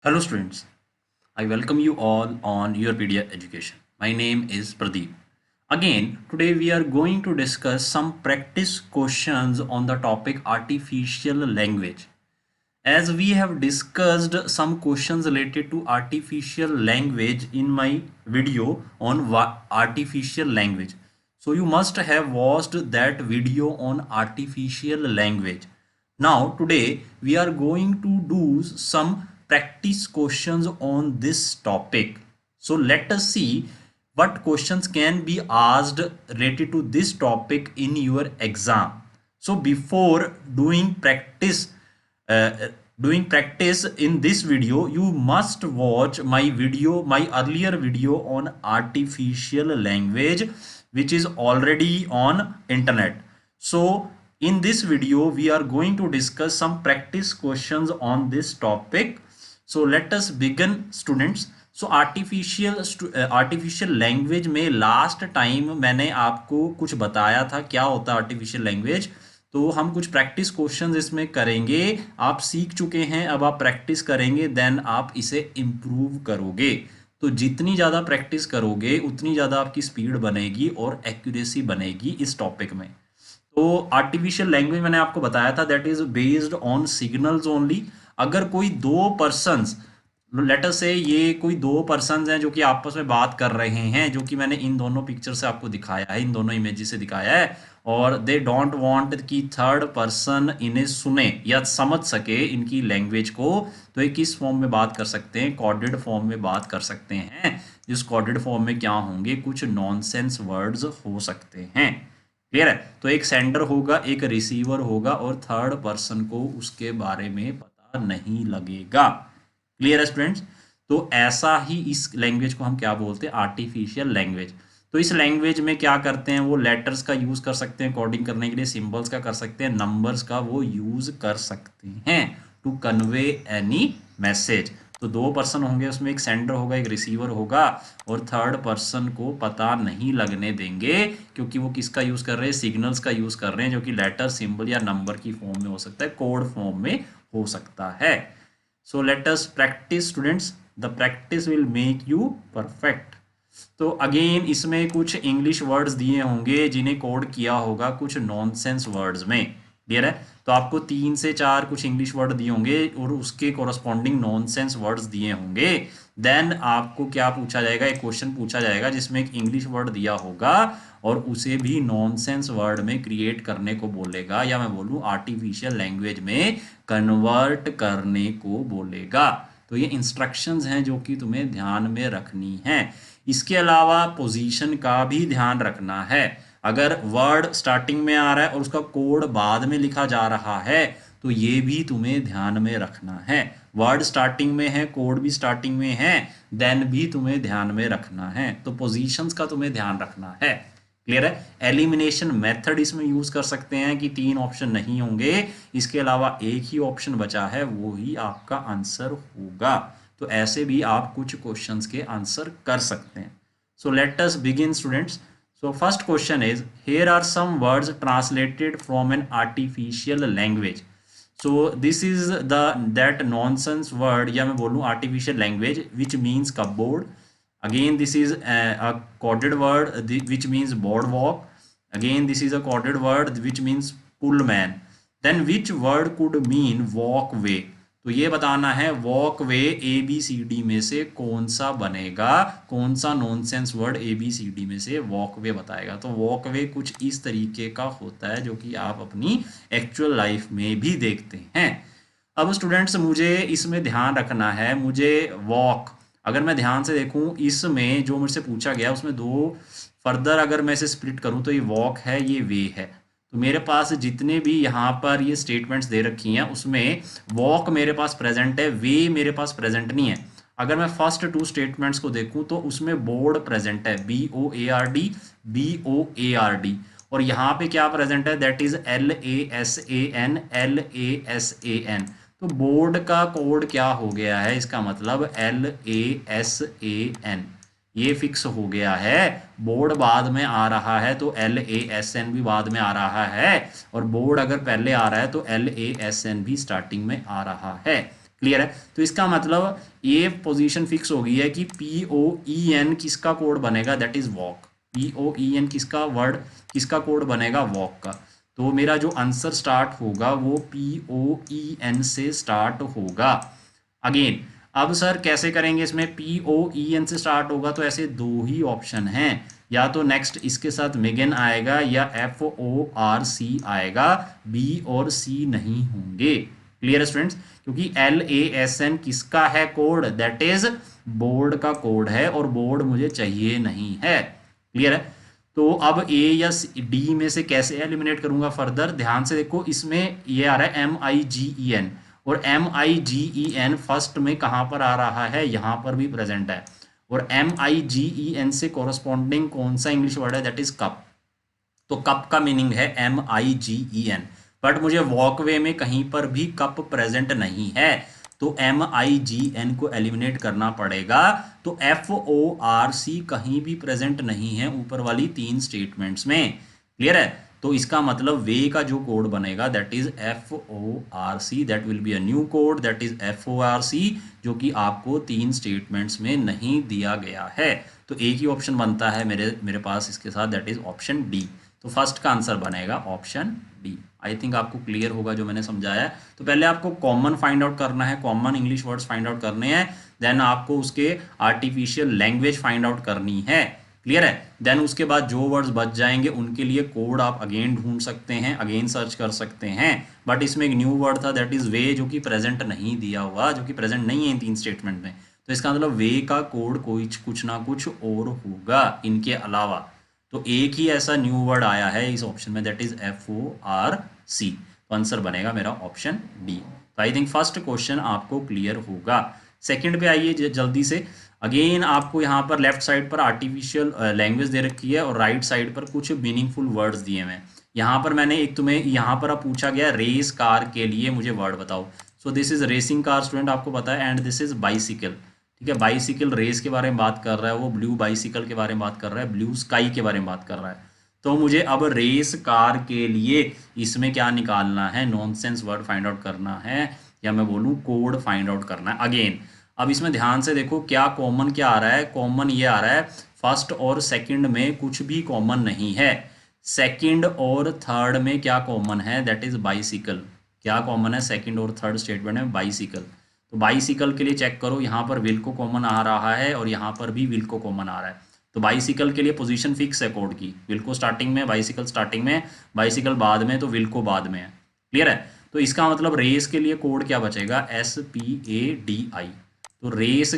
Hello students, I welcome you all on your PDF education. My name is Pradeep. Again, today we are going to discuss some practice questions on the topic artificial language. As we have discussed some questions related to artificial language in my video on artificial language. So you must have watched that video on artificial language. Now today we are going to do some practice questions on this topic. So let us see what questions can be asked related to this topic in your exam. So before uh, doing practice in this video, you must watch my earlier video on artificial language, which is already on internet. So in this video we are going to discuss some practice questions on this topic. So let us begin students. So artificial language में last time मैंने आपको कुछ बताया था क्या होता है artificial language. तो हम कुछ प्रैक्टिस क्वेश्चंस इसमें करेंगे। आप सीख चुके हैं, अब आप प्रैक्टिस करेंगे, देन आप इसे इम्प्रूव करोगे। तो जितनी ज़्यादा प्रैक्टिस करोगे उतनी ज़्यादा आपकी स्पीड बनेगी और एक्यूरेसी बनेगी इस टॉपिक में। तो आर्टिफिशियल लैंग्वेज मैंने आपको बताया था that is based on signals only. अगर कोई दो पर्सन्स, लेट अस से ये कोई दो पर्सन्स हैं जो कि आपस में बात कर रहे हैं, जो कि मैंने इन दोनों पिक्चर से आपको दिखाया है, इन दोनों इमेजेस से दिखाया है, और दे डोंट वांट कि थर्ड पर्सन इन्हें सुने या समझ सके इनकी लैंग्वेज को। तो ये किस फॉर्म में बात कर सकते हैं? कोडेड फॉर्म में बात कर सकते हैं। जिस कोडेड फॉर्म में क्या होंगे? कुछ नॉनसेंस वर्ड्स हो सकते हैं। क्लियर है? तो एक सेंडर होगा, एक रिसीवर होगा, और थर्ड पर्सन को उसके बारे में पता नहीं लगेगा। क्लियर है स्टूडेंट्स? तो ऐसा ही इस लैंग्वेज को हम क्या बोलते हैं? Artificial language. तो इस लैंग्वेज में क्या करते हैं? वो लेटर्स का यूज कर सकते हैं कोडिंग करने के लिए, सिंबल्स का कर सकते हैं, नंबर्स का वो यूज कर सकते हैं टू कन्वे एनी मैसेज। तो दो पर्सन होंगे, उसमें एक सेंडर होगा, एक रिसीवर होगा, और थर्ड पर्सन को पता नहीं लगने देंगे, क्योंकि वो किसका यूज कर रहे हैं? सिग्नल्स का यूज कर रहे हैं, जो कि लेटर, सिंबल या नंबर की फॉर्म में हो सकता है, कोड फॉर्म में हो सकता है। So let us practice students. The practice will make you perfect. तो अगेन इसमें कुछ इंग्लिश वर्ड्स दिए होंगे जिन्हें कोड किया होगा कुछ नॉनसेंस वर्ड्स में। क्लियर है? तो आपको 3 से 4 कुछ इंग्लिश वर्ड दिए होंगे और उसके कोरस्पॉन्डिंग नॉनसेंस वर्ड्स दिए होंगे। देन आपको क्या पूछा जाएगा? एक क्वेश्चन पूछा जाएगा जिसमें एक इंग्लिश वर्ड दिया होगा और उसे भी नॉनसेंस वर्ड में क्रिएट करने को बोलेगा, या मैं बोलूँ आर्टिफिशियल लैंग्वेज में कन्वर्ट करने को बोलेगा। तो ये इंस्ट्रक्शंस हैं जो कि तुम्हें ध्यान में रखनी है। इसके अलावा पोजीशन का भी ध्यान रखना है। अगर वर्ड स्टार्टिंग में आ रहा है और उसका कोड बाद में लिखा जा रहा है तो ये भी तुम्हें ध्यान में रखना है। वर्ड स्टार्टिंग में है, कोड भी स्टार्टिंग में है, देन भी तुम्हें ध्यान में रखना है। तो पोजीशंस का तुम्हें ध्यान रखना है। क्लियर है? एलिमिनेशन मेथड इसमें यूज कर सकते हैं कि 3 ऑप्शन नहीं होंगे, इसके अलावा एक ही ऑप्शन बचा है, वो ही आपका आंसर होगा। तो ऐसे भी आप कुछ क्वेश्चंस के आंसर कर सकते हैं। So let us begin students. So first question is, here are some words translated from an artificial language. So this is that nonsense word, या मैं बोलूँ artificial language, which means cupboard. Again this is a coded word which means boardwalk. Again this is a coded word which means pullman. Then which word could mean walkway? तो ये बताना है walk वे ABCD में से कौन सा बनेगा, कौन सा नॉनसेंस वर्ड ABCD में से वॉक वे बताएगा। तो वॉक वे कुछ इस तरीके का होता है जो कि आप अपनी एक्चुअल लाइफ में भी देखते हैं। अब स्टूडेंट्स मुझे इसमें ध्यान रखना है, मुझे वॉक, अगर मैं ध्यान से देखूं इसमें जो मुझसे पूछा गया उसमें दो फर्दर अगर मैं इसे स्प्लिट करूं तो ये वॉक है, ये वे है। तो मेरे पास जितने भी यहाँ पर ये स्टेटमेंट्स दे रखी हैं उसमें वॉक मेरे पास प्रेजेंट है, वे मेरे पास प्रेजेंट नहीं है। अगर मैं फर्स्ट 2 स्टेटमेंट्स को देखूं तो उसमें बोर्ड प्रेजेंट है, BOARD, BOARD, और यहाँ पे क्या प्रेजेंट है? That is LASAN, LASAN। तो बोर्ड का कोड क्या हो गया है? इसका मतलब LASAN, ये फिक्स हो गया है। बोर्ड बाद में आ रहा है तो LASN भी बाद में आ रहा है, और बोर्ड अगर पहले आ रहा है तो LASN भी स्टार्टिंग में आ रहा है। क्लियर है। तो इसका मतलब ये पोजीशन फिक्स हो गई है कि POEN किसका कोड बनेगा, दैट इज वॉक। POEN किसका वर्ड, किसका कोड बनेगा, वॉक का। तो मेरा जो आंसर स्टार्ट होगा वो POEN से स्टार्ट होगा। अगेन अब सर कैसे करेंगे, इसमें POEN से स्टार्ट होगा तो ऐसे दो ही ऑप्शन हैं, या तो नेक्स्ट इसके साथ मिगन आएगा या FORC आएगा, B और C नहीं होंगे। क्लियर है स्टूडेंट्स, क्योंकि LASN किसका है कोड, दैट इज बोर्ड का कोड है और बोर्ड मुझे चाहिए नहीं है। क्लियर है। तो अब A या D में से कैसे एलिमिनेट करूंगा फर्दर, ध्यान से देखो, इसमें ये आ रहा है MIGEN, और MIGEN फर्स्ट में कहां पर आ रहा है, यहां पर भी प्रेजेंट है, और MIGEN से कोरस्पॉन्डिंग कौन सा इंग्लिश वर्ड है, दैट इज कप। तो कप का मीनिंग है MIGEN, बट मुझे वॉकवे में कहीं पर भी कप प्रेजेंट नहीं है, तो MIGN को एलिमिनेट करना पड़ेगा। तो FORC कहीं भी प्रेजेंट नहीं है ऊपर वाली तीन स्टेटमेंट्स में। क्लियर है। तो इसका मतलब वे का जो कोड बनेगा that is FORC, that will be a new code, that is FORC, जो कि आपको तीन स्टेटमेंट्स में नहीं दिया गया है। तो एक ही ऑप्शन बनता है मेरे पास इसके साथ, दैट इज ऑप्शन डी। तो फर्स्ट का आंसर बनेगा ऑप्शन डी। आई थिंक आपको क्लियर होगा जो मैंने समझाया है। तो पहले आपको कॉमन फाइंड आउट करना है, common English words find out करने हैं, देन आपको उसके आर्टिफिशियल लैंग्वेज फाइंड आउट करनी है। क्लियर है। देन उसके बाद जो वर्ड्स बच जाएंगे उनके लिए कोड आप अगेन ढूंढ सकते हैं, अगेन सर्च कर सकते हैं। बट इसमें एक न्यू वर्ड था दैट इज वे, जो कि प्रेजेंट नहीं दिया हुआ, जो कि प्रेजेंट नहीं है इन तीन स्टेटमेंट में। तो इसका मतलब वे का कोड कोई कुछ ना कुछ और होगा इनके अलावा। तो एक ही ऐसा न्यू वर्ड आया है इस ऑप्शन में, दैट इज FORC। तो आंसर बनेगा मेरा ऑप्शन डी। तो आई थिंक फर्स्ट क्वेश्चन आपको क्लियर होगा। सेकंड पे आइए जल्दी से। अगेन आपको यहाँ पर लेफ्ट साइड पर आर्टिफिशियल लैंग्वेज दे रखी है और राइट साइड पर कुछ मीनिंगफुल वर्ड्स दिए हुए हैं। यहाँ पर मैंने एक तुम्हें यहाँ पर अब पूछा गया रेस कार के लिए मुझे वर्ड बताओ। सो this is racing car student, आपको पता है, एंड दिस इज बाइसिकल। ठीक है, बाइसिकल रेस के बारे में बात कर रहा है, वो ब्लू बाइसिकल के बारे में बात कर रहा है, ब्लू स्काई के बारे में बात कर रहा है। तो मुझे अब रेस कार के लिए इसमें क्या निकालना है, नॉनसेंस वर्ड फाइंड आउट करना है, या मैं बोलूँ कोड फाइंड आउट करना है। अगेन अब इसमें ध्यान से देखो क्या कॉमन क्या आ रहा है, कॉमन ये आ रहा है फर्स्ट और सेकंड में कुछ भी कॉमन नहीं है। सेकंड और थर्ड में क्या कॉमन है, दैट इज बाइसिकल। क्या कॉमन है सेकंड और थर्ड स्टेटमेंट में, बाइसिकल। तो बाइसिकल के लिए चेक करो, यहाँ पर विल को कॉमन आ रहा है और यहाँ पर भी विल को कॉमन आ रहा है। तो बाइसिकल के लिए पोजीशन फिक्स है कोड की, विल को स्टार्टिंग में, बाइसिकल स्टार्टिंग में, बाइसिकल बाद में, तो विल को बाद में है। क्लियर है। तो इसका मतलब रेस के लिए कोड क्या बचेगा, SPADI। तो रेस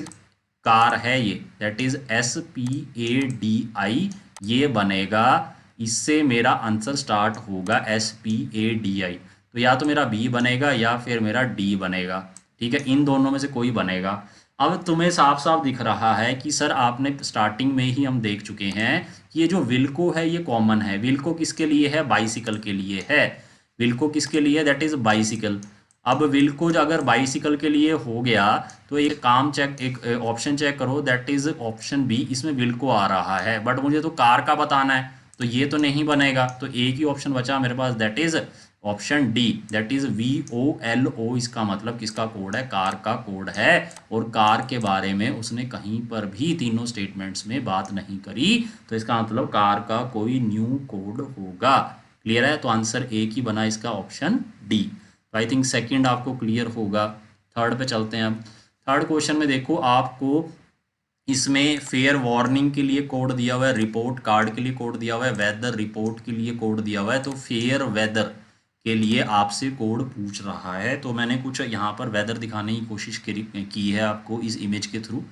कार है ये, दैट इज SPADI, ये बनेगा। इससे मेरा आंसर स्टार्ट होगा SPADI। तो या तो मेरा बी बनेगा या फिर मेरा डी बनेगा। ठीक है, इन दोनों में से कोई बनेगा। अब तुम्हें साफ साफ दिख रहा है कि सर आपने स्टार्टिंग में ही हम देख चुके हैं कि ये जो विल्को है ये कॉमन है। विल्को किसके लिए है, बाइसिकल के लिए है। विल्को किसके लिए, दैट इज बाइसिकल। अब विल्को अगर बाइसिकल के लिए हो गया तो एक काम चेक, एक ऑप्शन चेक करो, दैट इज ऑप्शन बी, इसमें विल्को आ रहा है बट मुझे तो कार का बताना है, तो ये तो नहीं बनेगा। तो एक ही ऑप्शन बचा मेरे पास, that is option D, that is VOLO। इसका मतलब किसका कोड है, कार का कोड है। और कार के बारे में उसने कहीं पर भी तीनों स्टेटमेंट्स में बात नहीं करी, तो इसका मतलब कार का कोई न्यू कोड होगा। क्लियर है। तो आंसर एक ही बना इसका, ऑप्शन डी। तो आई थिंक सेकंड आपको क्लियर होगा। थर्ड पे चलते हैं। अब थर्ड क्वेश्चन में देखो आपको इसमें फेयर वार्निंग के लिए कोड दिया हुआ है, रिपोर्ट कार्ड के लिए कोड दिया हुआ है, वेदर रिपोर्ट के लिए कोड दिया हुआ है। तो फेयर वेदर के लिए आपसे कोड पूछ रहा है, तो मैंने कुछ यहाँ पर वेदर दिखाने की कोशिश की है आपको इस इमेज के थ्रू।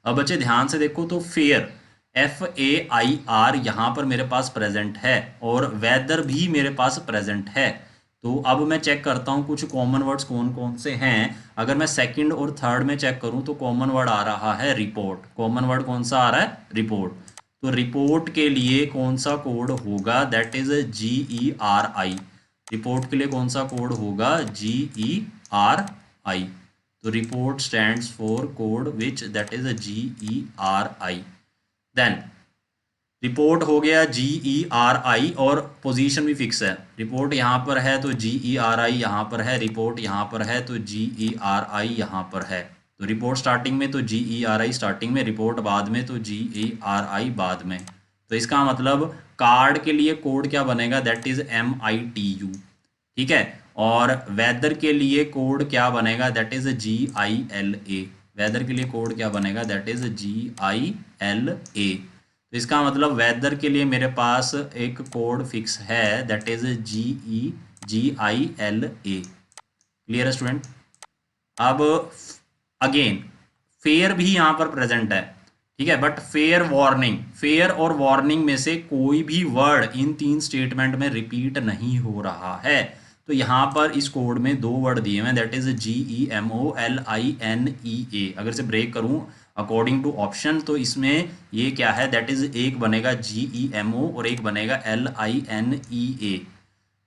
अब बच्चे ध्यान से देखो, तो फेयर FAIR यहाँ पर मेरे पास प्रेजेंट है और वेदर भी मेरे पास प्रेजेंट है। तो अब मैं चेक करता हूँ कुछ कॉमन वर्ड्स कौन कौन से हैं। अगर मैं सेकंड और थर्ड में चेक करूँ तो कॉमन वर्ड आ रहा है रिपोर्ट। कॉमन वर्ड कौन सा आ रहा है, रिपोर्ट। तो रिपोर्ट के लिए कौन सा कोड होगा, दैट इज GERI। रिपोर्ट के लिए कौन सा कोड होगा, GERI। तो report stands for code which, that is GERI। Then report हो गया GERI और पोजीशन भी फिक्स है। रिपोर्ट यहाँ पर है तो GERI यहाँ पर है, रिपोर्ट यहाँ पर है तो GERI यहाँ पर है। तो रिपोर्ट स्टार्टिंग में तो GERI स्टार्टिंग में, रिपोर्ट बाद में तो GERI बाद में। तो इसका मतलब कार्ड के लिए कोड क्या बनेगा, दैट इज MITU। ठीक है, और वेदर के लिए कोड क्या बनेगा, दैट इज GILA। वेदर के लिए कोड क्या बनेगा, दैट इज GILA। तो इसका मतलब वेदर के लिए मेरे पास एक कोड फिक्स है, दैट इज GILA। क्लियर है स्टूडेंट। अब अगेन फेयर भी यहाँ पर प्रेजेंट है, ठीक है, बट फेयर वार्निंग, फेयर और वार्निंग में से कोई भी वर्ड इन तीन स्टेटमेंट में रिपीट नहीं हो रहा है। तो यहाँ पर इस कोड में दो वर्ड दिए हुए हैं, दैट इज GEMOLINEA। अगर से ब्रेक करूँ अकॉर्डिंग टू ऑप्शन तो इसमें ये क्या है, दैट इज एक बनेगा GEMO और एक बनेगा LINEA।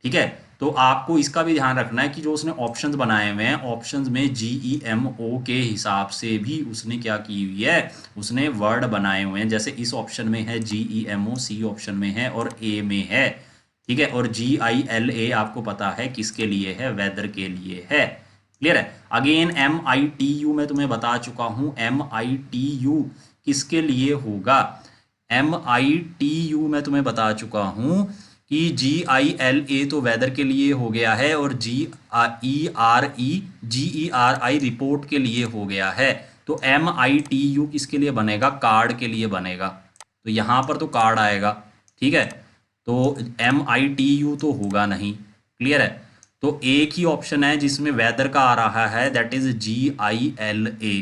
ठीक है, तो आपको इसका भी ध्यान रखना है कि जो उसने ऑप्शंस बनाए हुए हैं, ऑप्शंस में GEMO के हिसाब से भी उसने क्या की हुई है, उसने वर्ड बनाए हुए हैं। जैसे इस ऑप्शन में है GEMO, सी ऑप्शन में है और ए में है। ठीक है, और GILA आपको पता है किसके लिए है, वेदर के लिए है। क्लियर है। अगेन MITU मैं तुम्हें बता चुका हूं, MITU किसके लिए होगा, MITU मैं तुम्हें बता चुका हूं कि GILA तो वेदर के लिए हो गया है और GERI रिपोर्ट के लिए हो गया है। तो MITU किसके लिए बनेगा, कार्ड के लिए बनेगा। तो यहाँ पर तो कार्ड आएगा, ठीक है, तो MITU तो होगा नहीं। क्लियर है। तो एक ही ऑप्शन है जिसमें वेदर का आ रहा है, दैट इज GILA।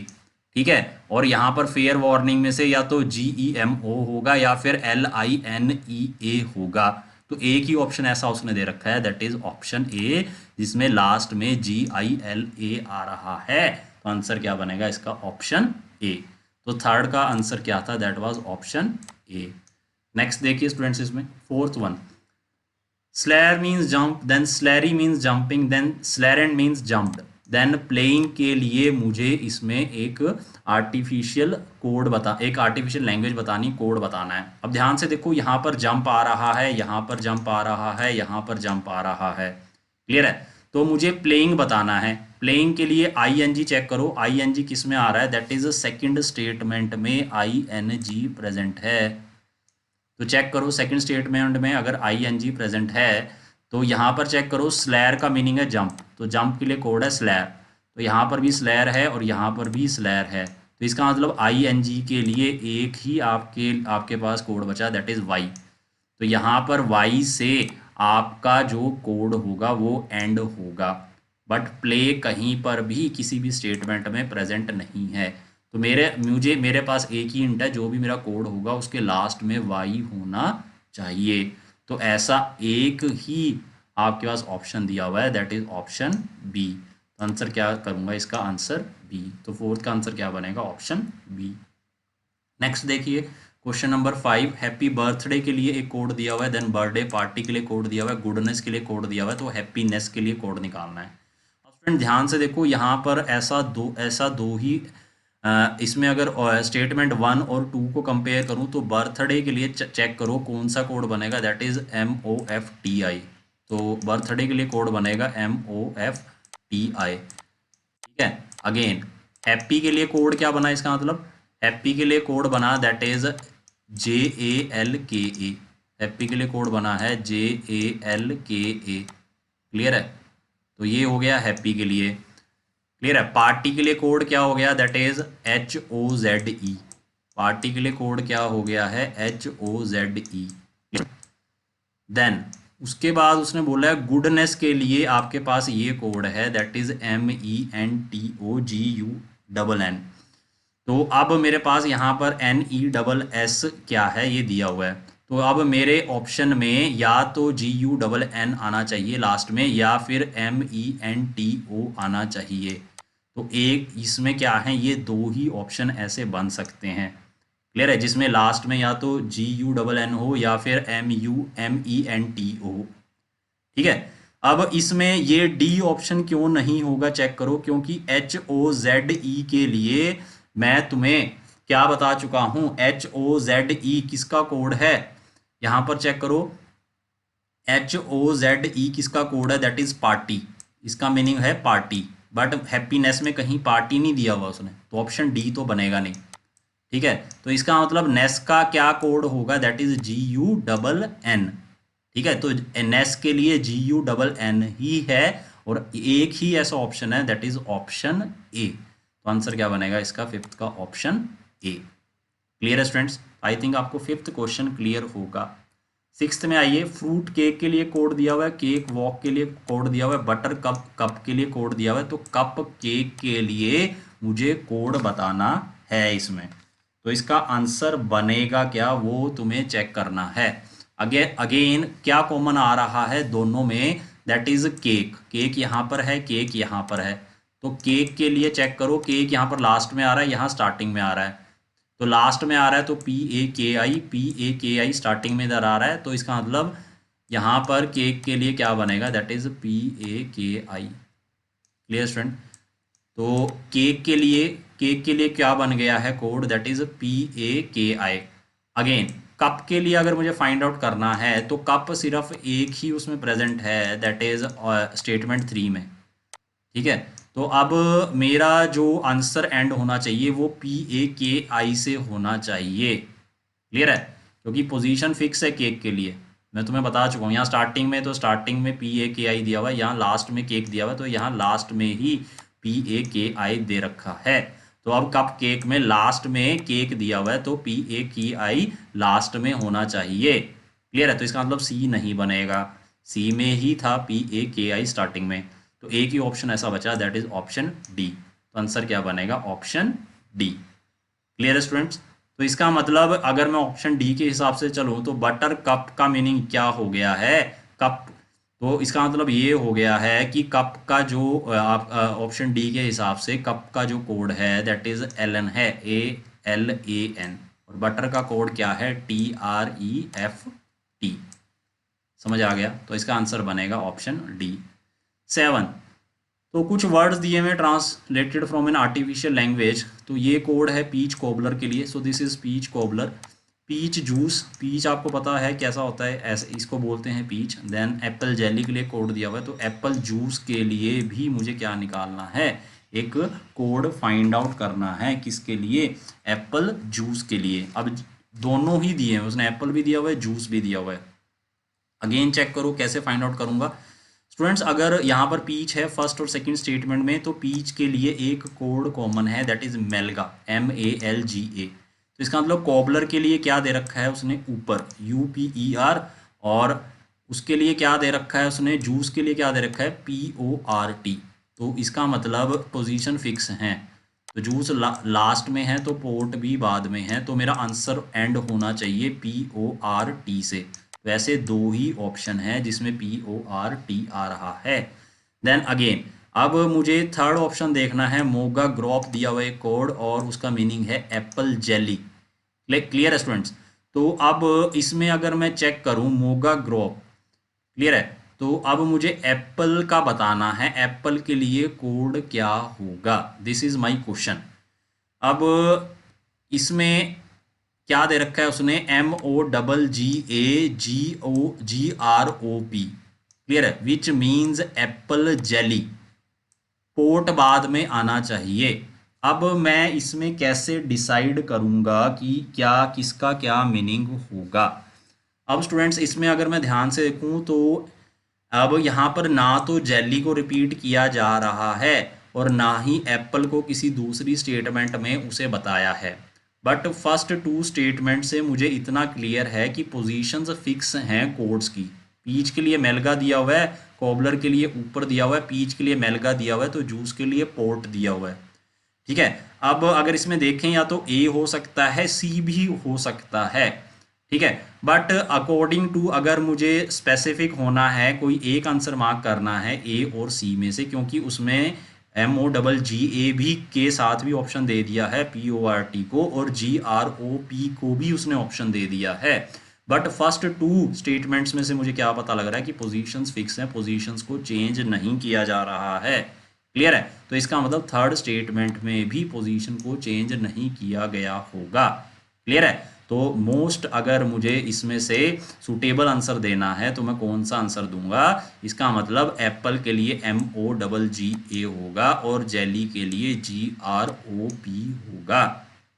ठीक है, और यहाँ पर फेयर वार्निंग में से या तो GEMO होगा या फिर LINEA होगा। तो एक ही ऑप्शन ऐसा उसने दे रखा है, दैट इज ऑप्शन ए, जिसमें लास्ट में GILA आ रहा है। तो आंसर क्या बनेगा इसका, ऑप्शन ए। तो थर्ड का आंसर क्या था, that was option A. Next देखिए स्टूडेंट्स, इसमें fourth one, slar means jump, then slari means jumping, then slarend means jumped, then playing के लिए मुझे इसमें एक आर्टिफिशियल कोड एक आर्टिफिशियल लैंग्वेज बतानी, कोड बताना है। अब ध्यान से देखो, यहाँ पर जंप आ रहा है, यहाँ पर जंप आ रहा है, यहाँ पर जंप आ रहा है। क्लियर है। तो मुझे प्लेइंग बताना है। प्लेइंग के लिए ING चेक करो, ING किस में आ रहा है, दैट इज सेकेंड स्टेटमेंट में ING प्रेजेंट है। तो चेक करो सेकंड स्टेटमेंट में अगर ING प्रेजेंट है तो यहाँ पर चेक करो, स्लैर का मीनिंग है जंप, तो जंप के लिए कोड है स्लैर। तो यहाँ पर भी स्लैर है और यहाँ पर भी स्लैर है। तो इसका मतलब ING के लिए एक ही आपके पास कोड बचा, दैट इज Y। तो यहाँ पर Y से आपका जो कोड होगा वो एंड होगा, बट प्ले कहीं पर भी किसी भी स्टेटमेंट में प्रेजेंट नहीं है। तो मेरे पास एक ही इंट है, जो भी मेरा कोड होगा उसके लास्ट में Y होना चाहिए। तो ऐसा एक ही आपके पास ऑप्शन दिया हुआ है, दैट इज ऑप्शन बी। तो आंसर क्या करूंगा इसका, आंसर बी। तो फोर्थ का आंसर क्या बनेगा, ऑप्शन बी। नेक्स्ट देखिए क्वेश्चन नंबर 5, हैप्पी बर्थडे के लिए एक कोड दिया हुआ है, देन बर्थडे पार्टी के लिए कोड दिया हुआ है, गुडनेस के लिए कोड दिया हुआ है, तो हैप्पीनेस के लिए कोड निकालना है। स्टूडेंट ध्यान से देखो, यहाँ पर ऐसा दो ही इसमें अगर स्टेटमेंट 1 और 2 को कंपेयर करूँ तो बर्थडे के लिए चेक करो कौन सा कोड बनेगा, दैट इज MOFTI। तो बर्थडे के लिए कोड बनेगा MOFTI। ठीक है। अगेन हैप्पी के लिए कोड क्या बना, इसका मतलब हैप्पी के लिए कोड बना, दैट इज JALKA। हैप्पी के लिए कोड बना है JALKA। क्लियर है। तो ये हो गया हैप्पी के लिए। क्लियर है। पार्टी के लिए कोड क्या हो गया, दैट इज HOZE। पार्टी के लिए कोड क्या हो गया है, HOZE। देन उसके बाद उसने बोला है गुडनेस के लिए आपके पास ये कोड है, दैट इज MENTOGUNN। तो अब मेरे पास यहाँ पर NESS क्या है ये दिया हुआ है। तो अब मेरे ऑप्शन में या तो GUNN आना चाहिए लास्ट में, या फिर MENTO आना चाहिए। तो एक इसमें क्या है, ये दो ही ऑप्शन ऐसे बन सकते हैं। क्लियर है, जिसमें लास्ट में या तो GUNN हो या फिर MENTO। ठीक है। अब इसमें ये डी ऑप्शन क्यों नहीं होगा चेक करो, क्योंकि HOZE के लिए मैं तुम्हें क्या बता चुका हूं, HOZE किसका कोड है, यहां पर चेक करो, HOZE किसका कोड है, दैट इज पार्टी, इसका मीनिंग है पार्टी, बट हैप्पीनेस में कहीं पार्टी नहीं दिया हुआ उसने, तो ऑप्शन डी तो बनेगा नहीं। ठीक है, तो इसका मतलब नेस का क्या कोड होगा, दैट इज GUNN। ठीक है, तो नेस के लिए GUNN ही है, और एक ही ऐसा ऑप्शन है, दैट इज ऑप्शन ए। तो आंसर क्या बनेगा इसका, फिफ्थ का ऑप्शन ए। क्लियर है स्टूडेंट्स, आई थिंक आपको फिफ्थ क्वेश्चन क्लियर होगा। सिक्स्थ में आइए, फ्रूट केक के लिए कोड दिया हुआ है, केक वॉक के लिए कोड दिया हुआ है, बटर कप कप के लिए कोड दिया हुआ है, तो कप केक के लिए मुझे कोड बताना है इसमें। तो इसका आंसर बनेगा क्या, वो तुम्हें चेक करना है। अगेन क्या कॉमन आ रहा है दोनों में, दैट इज केक, केक यहाँ पर है, केक यहाँ पर है, तो केक के लिए चेक करो, केक यहाँ पर लास्ट में आ रहा है, यहाँ स्टार्टिंग में आ रहा है, तो लास्ट में आ रहा है तो PAKI स्टार्टिंग में इधर आ रहा है, तो इसका मतलब यहाँ पर केक के लिए क्या बनेगा, that is PAKI। Clear student, तो केक के लिए क्या बन गया है code, that is PAKI। Again cup के लिए अगर मुझे फाइंड आउट करना है, तो कप सिर्फ एक ही उसमें प्रेजेंट है, दैट इज स्टेटमेंट 3 में। ठीक है, तो अब मेरा जो आंसर एंड होना चाहिए वो PAKI से होना चाहिए। क्लियर है, क्योंकि पोजीशन फिक्स है केक के लिए, मैं तुम्हें बता चुका हूँ, यहाँ स्टार्टिंग में, तो स्टार्टिंग में PAKI दिया हुआ है, यहाँ लास्ट में केक दिया हुआ है, तो यहाँ लास्ट में ही PAKI दे रखा है। तो अब कप केक में लास्ट में केक दिया हुआ है, तो PAKI लास्ट में होना चाहिए। क्लियर है, तो इसका मतलब सी नहीं बनेगा, सी में ही था PAKI स्टार्टिंग में, तो एक ही ऑप्शन ऐसा बचा, दैट इज ऑप्शन डी। तो आंसर क्या बनेगा, ऑप्शन डी। क्लियर है स्टूडेंट्स, तो इसका मतलब अगर मैं ऑप्शन डी के हिसाब से चलूं, तो बटर कप का मीनिंग क्या हो गया है, कप, तो इसका मतलब ये हो गया है कि कप का जो आप ऑप्शन डी के हिसाब से कप का जो कोड है दैट इज LN है, ALAN, और बटर का कोड क्या है, TREFT। समझ आ गया, तो इसका आंसर बनेगा ऑप्शन डी। 7, तो कुछ वर्ड्स दिए हुए translated from an artificial language, तो ये कोड है पीच कोबलर के लिए, so this is peach cobbler. Peach juice, peach आपको पता है कैसा होता है, ऐसे इसको बोलते हैं पीच। देन एप्पल जेली के लिए कोड दिया हुआ है, तो एप्पल जूस के लिए भी मुझे क्या निकालना है, एक कोड फाइंड आउट करना है, किसके लिए, एप्पल जूस के लिए। अब दोनों ही दिए हैं उसने, एप्पल भी दिया हुआ है, जूस भी दिया हुआ है। अगेन चेक करो कैसे फाइंड आउट करूंगा स्टूडेंट्स, अगर यहाँ पर पीच है फर्स्ट और सेकंड स्टेटमेंट में, तो पीच के लिए एक कोड कॉमन है, दैट इज मेलगा, MALGA। तो इसका मतलब कॉबलर के लिए क्या दे रखा है उसने, ऊपर UPER, और उसके लिए क्या दे रखा है उसने, जूस के लिए क्या दे रखा है, PORT। तो इसका मतलब पोजीशन फिक्स है, तो जूस लास्ट में है, तो पोर्ट भी बाद में है, तो मेरा आंसर एंड होना चाहिए PORT से। वैसे दो ही ऑप्शन है जिसमें PORT आ रहा है। देन अगेन अब मुझे थर्ड ऑप्शन देखना है, मोगा ग्रोप दिया हुआ एक कोड, और उसका मीनिंग है एप्पल जेली। क्लियर है स्टूडेंट्स, तो अब इसमें अगर मैं चेक करूं मोगा ग्रोप, क्लियर है, तो अब मुझे एप्पल का बताना है, एप्पल के लिए कोड क्या होगा, दिस इज माय क्वेश्चन। अब इसमें क्या दे रखा है उसने, MOGGAGROP, क्लियर है, which means Apple jelly, port बाद में आना चाहिए। अब मैं इसमें कैसे डिसाइड करूंगा कि क्या किसका क्या मीनिंग होगा। अब स्टूडेंट्स इसमें अगर मैं ध्यान से देखूं, तो अब यहाँ पर ना तो जेली को रिपीट किया जा रहा है, और ना ही एप्पल को किसी दूसरी स्टेटमेंट में उसे बताया है, बट फर्स्ट टू स्टेटमेंट से मुझे इतना क्लियर है कि पोजीशंस फिक्स हैं कोड्स की। पीच के लिए मेलगा दिया हुआ है, कॉबलर के लिए ऊपर दिया हुआ है, पीच के लिए मेलगा दिया हुआ है, तो जूस के लिए पोर्ट दिया हुआ है। ठीक है, अब अगर इसमें देखें या तो ए हो सकता है, सी भी हो सकता है, ठीक है, बट अकॉर्डिंग टू अगर मुझे स्पेसिफिक होना है, कोई एक आंसर मार्क करना है ए और सी में से, क्योंकि उसमें MOGGA भी के साथ भी ऑप्शन दे दिया है PORT को, और GROP को भी उसने ऑप्शन दे दिया है, बट फर्स्ट टू स्टेटमेंट्स में से मुझे क्या पता लग रहा है कि पोजीशंस फिक्स हैं, पोजीशंस को चेंज नहीं किया जा रहा है। क्लियर है? तो इसका मतलब थर्ड स्टेटमेंट में भी पोजीशन को चेंज नहीं किया गया होगा। क्लियर है? तो मोस्ट अगर मुझे इसमें से सुटेबल आंसर देना है तो मैं कौन सा आंसर दूंगा? इसका मतलब एप्पल के लिए MOGGA होगा और जेली के लिए GROP होगा।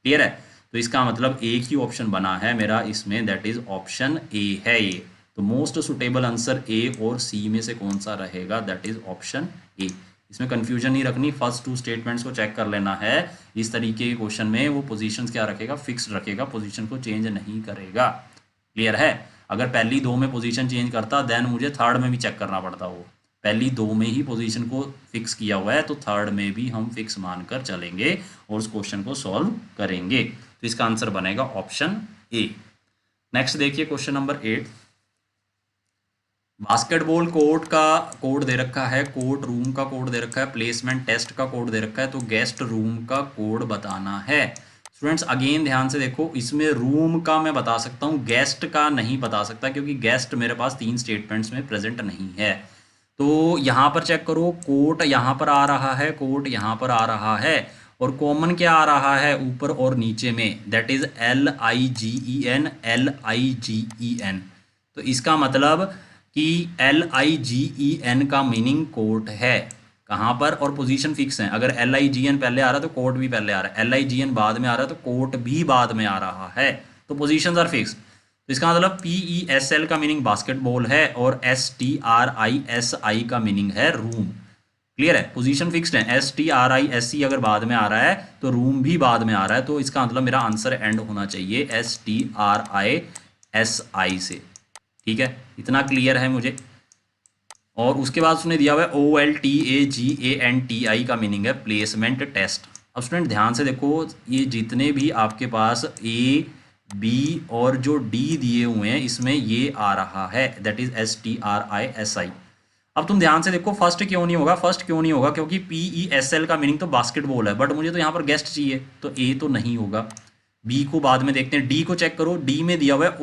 क्लियर है? तो इसका मतलब एक ही ऑप्शन बना है मेरा इसमें, दैट इज ऑप्शन ए है ये। तो मोस्ट सुटेबल आंसर ए और सी में से कौन सा रहेगा? That is option A. इसमें कंफ्यूजन नहीं रखनी, फर्स्ट टू स्टेटमेंट्स को चेक कर लेना है। इस तरीके के क्वेश्चन में वो पोजीशंस क्या रखेगा? फिक्स्ड रखेगा, पोजीशन को चेंज नहीं करेगा। क्लियर है? अगर पहली दो में पोजीशन चेंज करता देन मुझे थर्ड में भी चेक करना पड़ता। वो पहली दो में ही पोजीशन को फिक्स किया हुआ है तो थर्ड में भी हम फिक्स मानकर चलेंगे और उस क्वेश्चन को सॉल्व करेंगे। तो इसका आंसर बनेगा ऑप्शन ए। नेक्स्ट देखिए क्वेश्चन नंबर 8। बास्केटबॉल कोर्ट का कोड दे रखा है, कोर्ट रूम का कोड दे रखा है, प्लेसमेंट टेस्ट का कोड दे रखा है, तो गेस्ट रूम का कोड बताना है। स्टूडेंट्स अगेन ध्यान से देखो, इसमें रूम का मैं बता सकता हूँ, गेस्ट का नहीं बता सकता क्योंकि गेस्ट मेरे पास 3 स्टेटमेंट्स में प्रेजेंट नहीं है। तो यहाँ पर चेक करो, कोर्ट यहाँ पर आ रहा है, कोर्ट यहाँ पर आ रहा है और कॉमन क्या आ रहा है ऊपर और नीचे में? That is LIGEN LIGEN। तो इसका मतलब कि LIGEN का मीनिंग कोर्ट है। कहाँ पर? और पोजीशन फिक्स है। अगर LIGN पहले आ रहा है तो कोर्ट भी पहले आ रहा है, LIGN बाद में आ रहा है तो कोर्ट भी बाद में आ रहा है, तो पोजीशंस आर फिक्स। तो इसका मतलब PESL का मीनिंग बास्केटबॉल है और STRISI का मीनिंग है रूम। क्लियर है? पोजीशन फिक्स्ड है। STRISE अगर बाद में आ रहा है तो रूम भी बाद में आ रहा है, तो इसका मतलब मेरा आंसर एंड होना चाहिए STRISI से। ठीक है, इतना क्लियर है मुझे। और उसके बाद उसने दिया हुआ है OLTAGANTI का मीनिंग है प्लेसमेंट टेस्ट। अब स्टूडेंट ध्यान से देखो, ये जितने भी आपके पास A, B और जो D दिए हुए हैं इसमें ये आ रहा है, दैट इज STRISI। अब तुम ध्यान से देखो, फर्स्ट क्यों नहीं होगा? फर्स्ट क्यों नहीं होगा? क्योंकि PESL का मीनिंग तो बास्केटबॉल है, बट मुझे तो यहाँ पर गेस्ट चाहिए, तो A तो नहीं होगा। B को बाद में देखते हैं, D को चेक करो, D में दिया हुआ है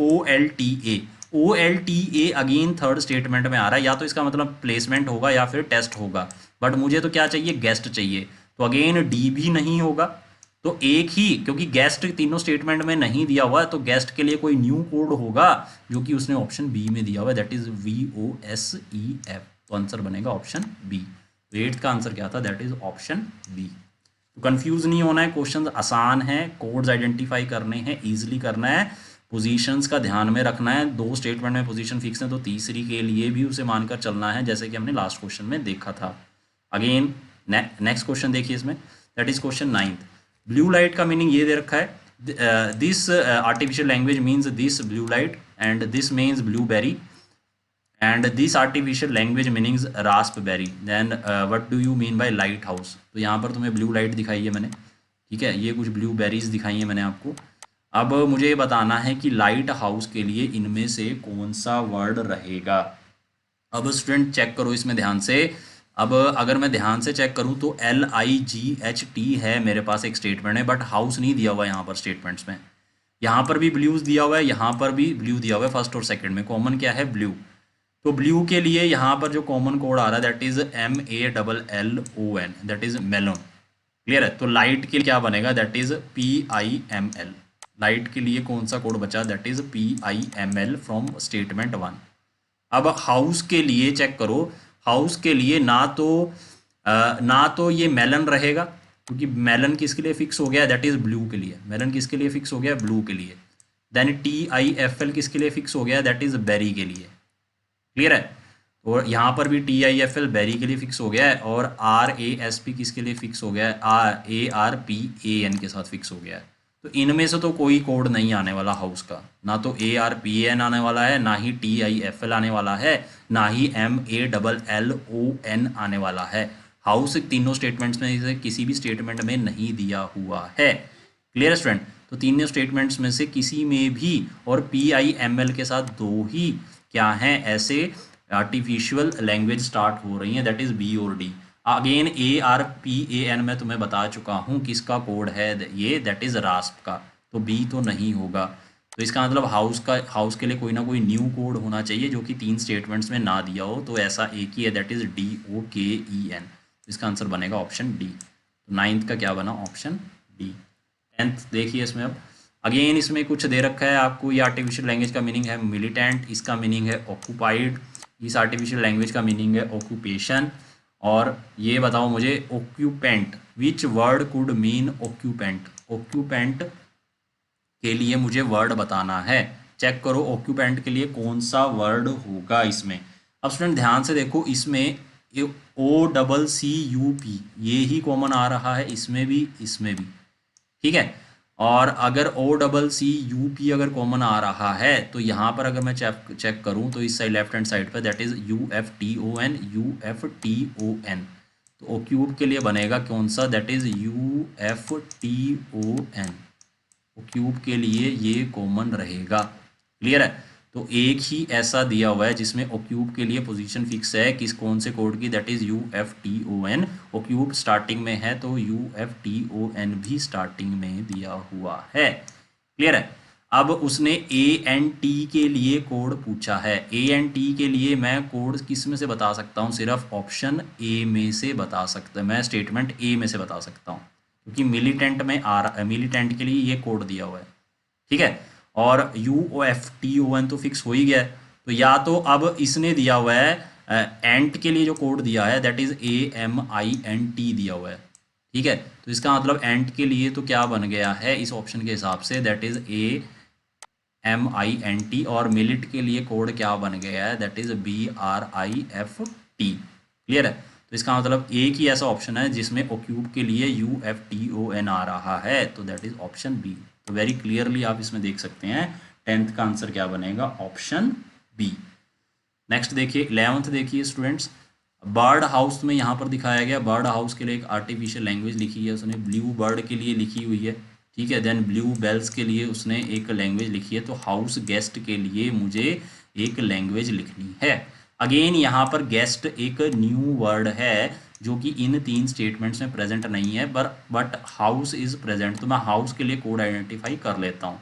OLTA अगेन थर्ड स्टेटमेंट में आ रहा है, या तो इसका मतलब प्लेसमेंट होगा या फिर टेस्ट होगा, बट मुझे तो क्या चाहिए? गेस्ट चाहिए, तो अगेन D भी नहीं होगा। तो एक ही, क्योंकि गेस्ट तीनों स्टेटमेंट में नहीं दिया हुआ है तो गेस्ट के लिए कोई न्यू कोड होगा जो कि उसने ऑप्शन बी में दिया हुआ है, दैट इज VOSEF। तो आंसर बनेगा ऑप्शन बी। तो 8th का आंसर क्या था? That is option B. तो कंफ्यूज नहीं होना है, क्वेश्चन आसान है, कोड्स आइडेंटिफाई करने हैं, ईजिली करना है, पोजीशंस का ध्यान में रखना है। 2 स्टेटमेंट में पोजीशन फिक्स है तो तीसरी के लिए भी उसे मानकर चलना है, जैसे कि हमने लास्ट क्वेश्चन में देखा था। अगेन नेक्स्ट क्वेश्चन देखिए इसमें, that is question 9th। Blue light का मीनिंग ये दे रखा है, this artificial language means this blue light and this means blueberry and this artificial language meanings raspberry, then what do you mean by lighthouse? तो यहाँ पर तुम्हें blue light दिखाई है मैंने, ठीक है, ये कुछ ब्लू बेरीज दिखाई है मैंने आपको। अब मुझे ये बताना है कि लाइट हाउस के लिए इनमें से कौन सा वर्ड रहेगा। अब स्टूडेंट चेक करो इसमें ध्यान से। अब अगर मैं ध्यान से चेक करूं तो LIGHT है मेरे पास एक स्टेटमेंट है, बट हाउस नहीं दिया हुआ यहाँ पर स्टेटमेंट्स में। यहाँ पर भी ब्लूज दिया हुआ है, यहाँ पर भी ब्लू दिया हुआ है, फर्स्ट और सेकंड में कॉमन क्या है? ब्लू। तो ब्लू के लिए यहाँ पर जो कॉमन कोड आ रहा है that is MALLON, that is Malone. Clear है? तो लाइट के लिए क्या बनेगा? That is PIML। लाइट के लिए कौन सा कोड बचा? That is PIML from statement 1। अब हाउस के लिए चेक करो, हाउस के लिए ना तो ये मेलन रहेगा क्योंकि मेलन किसके लिए फिक्स हो गया? दैट इज ब्लू के लिए। मेलन किसके लिए फिक्स हो गया? ब्लू के लिए। देन TIFL किसके लिए फिक्स हो गया? दैट इज बेरी के लिए। क्लियर है? और यहाँ पर भी TIFL बेरी के लिए फिक्स हो गया है और RASP किसके लिए फिक्स हो गया है? ARPAN के साथ फिक्स हो गया है। तो इनमें से तो कोई कोड नहीं आने वाला हाउस का, ना तो ARPAN आने वाला है, ना ही TIFL आने वाला है, ना ही MALLON आने वाला है। हाउस तीनों स्टेटमेंट्स में से किसी भी स्टेटमेंट में नहीं दिया हुआ है। Clear student? तो तीनों स्टेटमेंट्स में से किसी में भी, और PIML के साथ 2 ही क्या हैं ऐसे आर्टिफिशियल लैंग्वेज स्टार्ट हो रही हैं, दैट इज B और D। अगेन ARPAN मैं तुम्हें बता चुका हूँ किसका कोड है ये, दैट इज रास्प का, तो B तो नहीं होगा। तो इसका मतलब हाउस के लिए कोई ना कोई न्यू कोड होना चाहिए जो कि 3 स्टेटमेंट्स में ना दिया हो, तो ऐसा एक ही है, दैट इज DOKEN। इसका आंसर बनेगा ऑप्शन डी। तो 9th का क्या बना, ऑप्शन डी। 10th देखिए इसमें अब अगेन इसमें कुछ दे रखा है आपको। ये आर्टिफिशियल लैंग्वेज का मीनिंग है मिलिटेंट, इसका मीनिंग है ऑक्यूपाइड, इस आर्टिफिशियल लैंग्वेज का मीनिंग है ऑक्यूपेशन। और ये बताओ मुझे occupant, which word could mean occupant, occupant के लिए मुझे वर्ड बताना है। चेक करो ऑक्यूपेंट के लिए कौन सा वर्ड होगा इसमें। अब स्टूडेंट ध्यान से देखो, इसमें OCCUP ये ही कॉमन आ रहा है, इसमें भी इसमें भी, ठीक है। और अगर OCCUP अगर कॉमन आ रहा है तो यहाँ पर अगर मैं चेक करूँ तो इस साइड लेफ्ट हैंड साइड पर दैट इज UFTON, UFTON। तो ओक्यूब के लिए बनेगा कौन सा, दैट इज UFTON। क्यूब के लिए ये कॉमन रहेगा। क्लियर है। तो एक ही ऐसा दिया हुआ है जिसमें ओक्यूब के लिए पोजीशन फिक्स है किस कौन से कोड की, दैट इज UFTON। ओक्यूब स्टार्टिंग में है तो UFTON भी स्टार्टिंग में दिया हुआ है। क्लियर है। अब उसने ANT के लिए कोड पूछा है। ANT के लिए मैं कोड किस में से बता सकता हूँ, सिर्फ ऑप्शन ए में से बता सकता, मैं स्टेटमेंट ए में से बता सकता हूँ, क्योंकि मिलिटेंट में आ रहा है, मिलिटेंट के लिए ये कोड दिया हुआ है, ठीक है। और UFTON तो फिक्स हो ही गया है। तो या तो अब इसने दिया हुआ है एंट के लिए जो कोड दिया है दैट इज AMINT दिया हुआ है, ठीक है। तो इसका मतलब एंट के लिए तो क्या बन गया है इस ऑप्शन के हिसाब से, दैट इज AMINT। और मिलिट के लिए कोड क्या बन गया है, दैट इज BRIFT। क्लियर है। तो इसका मतलब एक ही ऐसा ऑप्शन है जिसमें ओक्यूब के लिए UFTON आ रहा है, तो दैट इज ऑप्शन बी। तो वेरी क्लियरली आप इसमें देख सकते हैं 10th का आंसर क्या बनेगा, ऑप्शन बी। नेक्स्ट देखिए 11th देखिए स्टूडेंट्स, बर्ड हाउस में यहाँ पर दिखाया गया, बर्ड हाउस के लिए एक आर्टिफिशियल लैंग्वेज लिखी है उसने, ब्लू बर्ड के लिए लिखी हुई है, ठीक है। देन ब्लू बेल्स के लिए उसने एक लैंग्वेज लिखी है। तो हाउस गेस्ट के लिए मुझे एक लैंग्वेज लिखनी है। अगेन यहाँ पर गेस्ट एक न्यू वर्ड है जो कि इन 3 स्टेटमेंट्स में प्रेजेंट नहीं है, बट हाउस इज प्रेजेंट। तो मैं हाउस के लिए कोड आइडेंटिफाई कर लेता हूँ।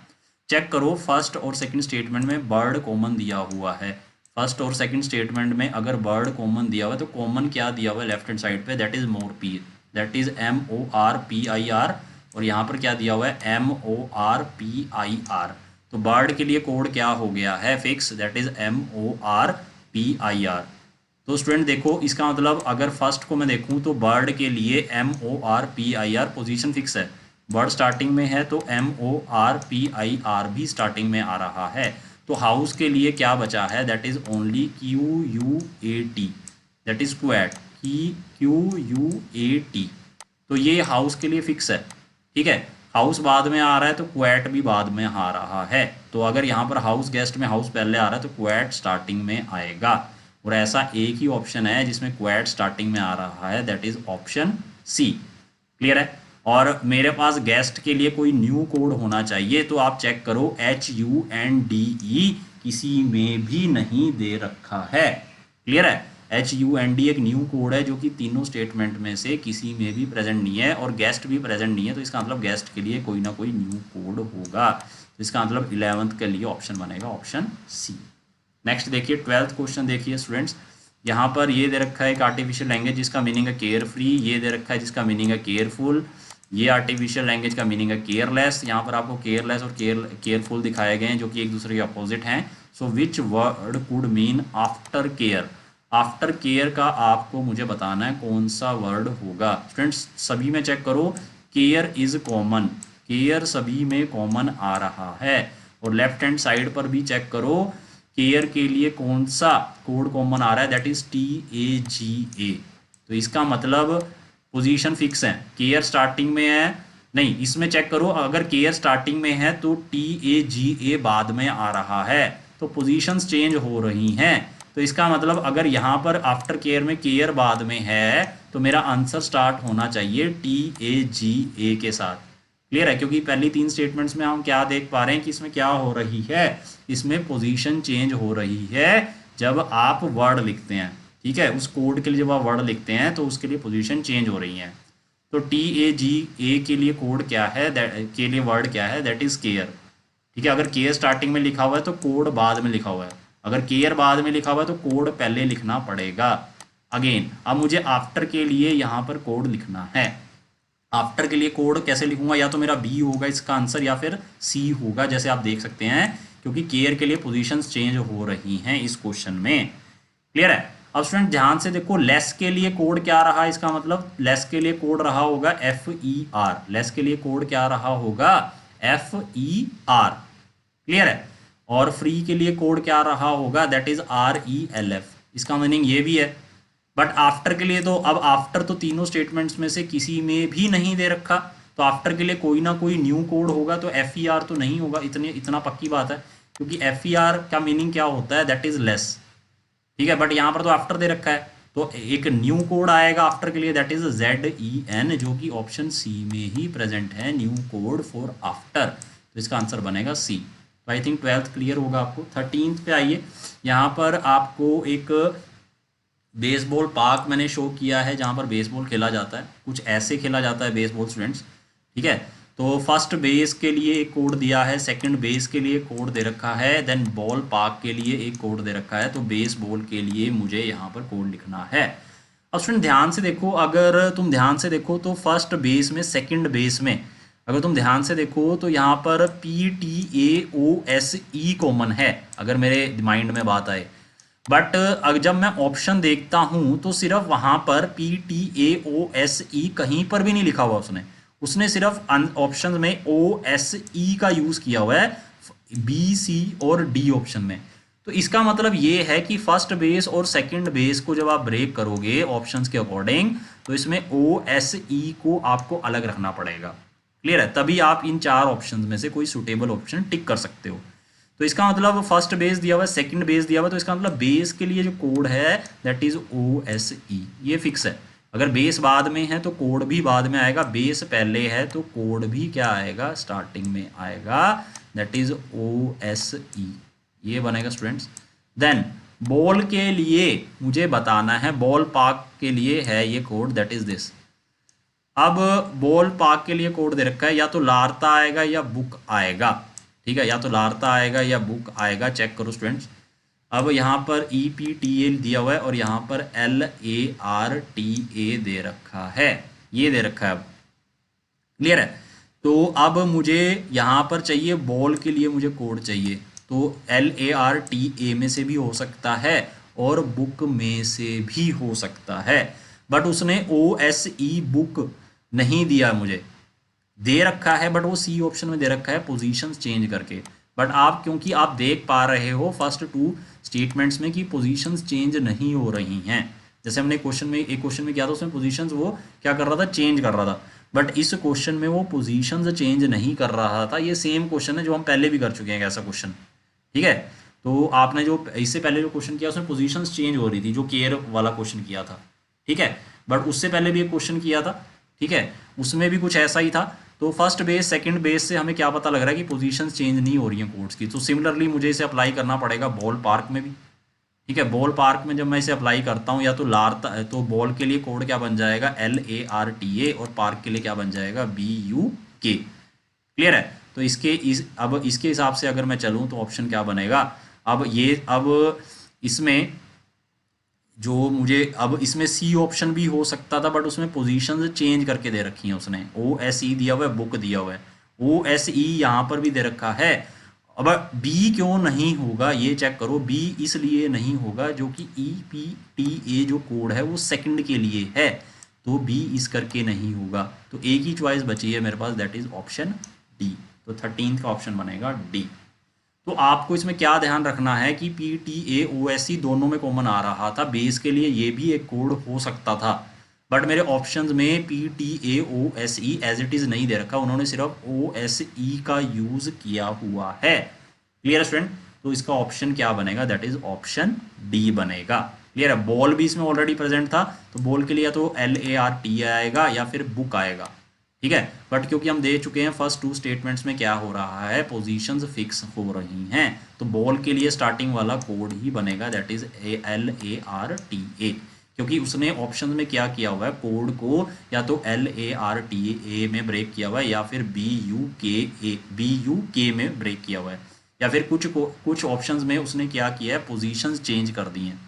चेक करो फर्स्ट और सेकंड स्टेटमेंट में बर्ड कॉमन दिया हुआ है। फर्स्ट और सेकंड स्टेटमेंट में अगर बर्ड कॉमन दिया हुआ है तो कॉमन क्या दिया हुआ है लेफ्ट हैंड साइड पे, that is morpi, that is MORPIR। और यहाँ पर क्या दिया हुआ है MORPIR। तो बर्ड के लिए कोड क्या हो गया है फिक्स, दैट इज MORPIR। तो स्टूडेंट देखो इसका मतलब अगर फर्स्ट को मैं देखूं तो बर्ड के लिए MORPIR पोजीशन फिक्स है, बर्ड स्टार्टिंग में है तो MORPIR भी स्टार्टिंग में आ रहा है। तो हाउस के लिए क्या बचा है, that is only QUAT, that is quite, QUAT। तो ये हाउस के लिए फिक्स है, ठीक है। हाउस बाद में आ रहा है तो क्वैट भी बाद में आ रहा है। तो अगर यहाँ पर हाउस गेस्ट में हाउस पहले आ रहा है तो क्वैट स्टार्टिंग में आएगा। और ऐसा एक ही ऑप्शन है जिसमें क्वैट स्टार्टिंग में आ रहा है, that is option C. Clear है। और मेरे पास गेस्ट के लिए कोई न्यू कोड होना चाहिए, तो आप चेक करो HUNDE किसी में भी नहीं दे रखा है। क्लियर है। HUND एक न्यू कोड है जो कि तीनों स्टेटमेंट में से किसी में भी प्रेजेंट नहीं है और गेस्ट भी प्रेजेंट नहीं है। तो इसका मतलब गेस्ट के लिए कोई ना कोई न्यू कोड होगा। तो इसका मतलब 11th के लिए ऑप्शन बनेगा ऑप्शन सी। नेक्स्ट देखिए 12th क्वेश्चन देखिए स्टूडेंट्स, यहाँ पर ये दे रखा है एक आर्टिफिशियल लैंग्वेज जिसका मीनिंग है केयर फ्री, ये दे रखा है जिसका मीनिंग है केयरफुल, ये आर्टिफिशियल लैंग्वेज का मीनिंग है केयरलेस। यहाँ पर आपको केयरलेस और केयरफुल दिखाए गए हैं जो कि एक दूसरे के अपोजिट हैं। So which word could mean after care, after care का आपको मुझे बताना है कौन सा वर्ड होगा। स्टूडेंट्स सभी में चेक करो, केयर इज कॉमन, केयर सभी में कॉमन आ रहा है। और लेफ्ट हैंड साइड पर भी चेक करो केयर के लिए कौन सा कोड कॉमन आ रहा है, दैट इज TAGA। तो इसका मतलब पोजीशन फिक्स है, केयर स्टार्टिंग में है, नहीं इसमें चेक करो अगर केयर स्टार्टिंग में है तो TAGA बाद में आ रहा है, तो पोजीशंस चेंज हो रही हैं। तो इसका मतलब अगर यहाँ पर आफ्टर केयर में केयर बाद में है तो मेरा आंसर स्टार्ट होना चाहिए TAGA के साथ। क्लियर है। क्योंकि पहली 3 स्टेटमेंट्स में हम क्या देख पा रहे हैं कि इसमें क्या हो रही है, इसमें पोजीशन चेंज हो रही है जब आप वर्ड लिखते हैं, ठीक है। उस कोड के लिए जब आप वर्ड लिखते हैं तो उसके लिए पोजीशन चेंज हो रही है। तो TAGA के लिए कोड क्या है, के लिए वर्ड क्या है, दैट इज केयर, ठीक है। अगर केयर स्टार्टिंग में लिखा हुआ है तो कोड बाद में लिखा हुआ है, अगर केयर बाद में लिखा हुआ है तो कोड पहले लिखना पड़ेगा। अगेन अब मुझे आफ्टर के लिए यहाँ पर कोड लिखना है। आफ्टर के लिए कोड कैसे लिखूंगा, या तो मेरा बी होगा इसका आंसर या फिर सी होगा, जैसे आप देख सकते हैं, क्योंकि केयर के लिए पोजीशंस चेंज हो रही हैं इस क्वेश्चन में। क्लियर है। अब स्टूडेंट ध्यान से देखो, लेस के लिए कोड क्या रहा, इसका मतलब लेस के लिए कोड रहा होगा एफ ई आर। लेस के लिए कोड क्या रहा होगा, एफ ई आर। क्लियर है। और फ्री के लिए कोड क्या रहा होगा, that is R E L F. इसका मीनिंग ये भी है। बट आफ्टर के लिए तो, अब आफ्टर तो तीनों स्टेटमेंट्स में से किसी में भी नहीं दे रखा, तो आफ्टर के लिए कोई ना कोई न्यू कोड होगा, तो एफ ई आर तो नहीं होगा, इतना पक्की बात है, क्योंकि एफ ई आर का मीनिंग क्या होता है, दैट इज लेस। ठीक है, बट यहाँ पर तो आफ्टर दे रखा है, तो एक न्यू कोड आएगा आफ्टर के लिए, that is Z E N, जो कि ऑप्शन सी में ही प्रेजेंट है, न्यू कोड फॉर आफ्टर। तो इसका आंसर बनेगा सी। तो आई थिंक 12th क्लियर होगा आपको। 13th पे आइए। यहाँ पर आपको एक बेसबॉल पार्क मैंने शो किया है, जहाँ पर बेसबॉल खेला जाता है। कुछ ऐसे खेला जाता है बेसबॉल स्टूडेंट्स। ठीक है, तो फर्स्ट बेस के लिए एक कोड दिया है, सेकंड बेस के लिए कोड दे रखा है, देन बॉल पार्क के लिए एक कोड दे रखा है। तो बेस बॉल के लिए मुझे यहाँ पर कोड लिखना है। अब स्टूडेंट ध्यान से देखो, अगर तुम ध्यान से देखो तो फर्स्ट बेस में, सेकंड बेस में अगर तुम ध्यान से देखो तो यहाँ पर P T A O S E common है, अगर मेरे माइंड में बात आए। बट जब मैं ऑप्शन देखता हूँ तो सिर्फ वहाँ पर P T A O S E कहीं पर भी नहीं लिखा हुआ उसने सिर्फ ऑप्शन में ओ एस ई का यूज़ किया हुआ है, बी सी और डी ऑप्शन में। तो इसका मतलब ये है कि फर्स्ट बेस और सेकंड बेस को जब आप ब्रेक करोगे ऑप्शंस के अकॉर्डिंग, तो इसमें ओ एस ई को आपको अलग रखना पड़ेगा। क्लियर है, तभी आप इन चार ऑप्शंस में से कोई सुटेबल ऑप्शन टिक कर सकते हो। तो इसका मतलब फर्स्ट बेस दिया हुआ है, सेकंड बेस दिया हुआ है, तो इसका मतलब बेस के लिए जो कोड है that is O S E, ये फिक्स है। अगर बेस बाद में है तो कोड भी बाद में आएगा, बेस पहले है तो कोड भी क्या आएगा, स्टार्टिंग में आएगा, that is O S E. ये बनेगा स्टूडेंट्स। देन बॉल के लिए मुझे बताना है, बॉल पार्क के लिए है ये कोड, दैट इज दिस। अब बॉल पार्क के लिए कोड दे रखा है, या तो लार्ता आएगा या बुक आएगा। ठीक है, या तो लार्ता आएगा या बुक आएगा, चेक करो स्टूडेंट्स। अब यहाँ पर ई पी टी ए दिया हुआ है और यहाँ पर L A R T A दे रखा है, ये दे रखा है। अब क्लियर है। तो अब मुझे यहाँ पर चाहिए बॉल के लिए मुझे कोड चाहिए, तो एल ए आर टी ए में से भी हो सकता है और बुक में से भी हो सकता है। बट उसने ओ एस ई बुक नहीं दिया, मुझे दे रखा है बट वो सी ऑप्शन में दे रखा है पोजीशंस चेंज करके। बट आप, क्योंकि आप देख पा रहे हो फर्स्ट टू स्टेटमेंट्स में कि पोजीशंस चेंज नहीं हो रही हैं, जैसे हमने क्वेश्चन में, एक क्वेश्चन में किया था, उसमें पोजीशंस वो क्या कर रहा था, चेंज कर रहा था। बट इस क्वेश्चन में वो पोजीशंस चेंज नहीं कर रहा था। ये सेम क्वेश्चन है जो हम पहले भी कर चुके हैं ऐसा क्वेश्चन। ठीक है, तो आपने जो इससे पहले जो क्वेश्चन किया उसमें पोजीशंस चेंज हो रही थी, जो केयर वाला क्वेश्चन किया था। ठीक है, बट उससे पहले भी एक क्वेश्चन किया था, ठीक है, उसमें भी कुछ ऐसा ही था। तो फर्स्ट बेस सेकंड बेस से हमें क्या पता लग रहा है कि पोजीशंस चेंज नहीं हो रही हैं कोड्स की। तो सिमिलरली मुझे इसे अप्लाई करना पड़ेगा बॉल पार्क में भी। ठीक है, बॉल पार्क में जब मैं इसे अप्लाई करता हूँ, या तो लार्ता, तो बॉल के लिए कोड क्या बन जाएगा, एल ए आर टी ए, और पार्क के लिए क्या बन जाएगा, बी यू के। क्लियर है। तो अब इसके हिसाब से अगर मैं चलूँ तो ऑप्शन क्या बनेगा, अब इसमें जो मुझे, अब इसमें सी ऑप्शन भी हो सकता था बट उसमें पोजीशंस चेंज करके दे रखी हैं उसने। ओ एस ई दिया हुआ है, बुक दिया हुआ है, ओ एस ई यहाँ पर भी दे रखा है। अब बी क्यों नहीं होगा ये चेक करो, बी इसलिए नहीं होगा जो कि ई पी टी ए जो कोड है वो सेकंड के लिए है, तो बी इस करके नहीं होगा। तो एक ही चॉइस बची है मेरे पास, दैट इज ऑप्शन डी। तो 13th का ऑप्शन बनेगा डी। तो आपको इसमें क्या ध्यान रखना है कि P T A O S C दोनों में कॉमन आ रहा था, बेस के लिए ये भी एक कोड हो सकता था, बट मेरे ऑप्शंस में P T A O S E as it is नहीं दे रखा, उन्होंने सिर्फ ओ एस ई का यूज़ किया हुआ है। Clear student. तो इसका ऑप्शन क्या बनेगा, दैट इज ऑप्शन डी बनेगा। क्लियर है। बॉल भी इसमें ऑलरेडी प्रेजेंट था, तो बॉल के लिए तो एल ए आर टी आएगा या फिर बुक आएगा। ठीक है, बट क्योंकि हम दे चुके हैं फर्स्ट टू स्टेटमेंट्स में क्या हो रहा है, पोजीशंस फिक्स हो रही हैं, तो बॉल के लिए स्टार्टिंग वाला कोड ही बनेगा, that is L A R T ए, क्योंकि उसने ऑप्शन में क्या किया हुआ है, कोड को या तो एल ए आर टी ए में ब्रेक किया हुआ है या फिर बी यू के में ब्रेक किया हुआ है, या फिर कुछ ऑप्शंस में उसने क्या किया है, पोजीशंस चेंज कर दी हैं।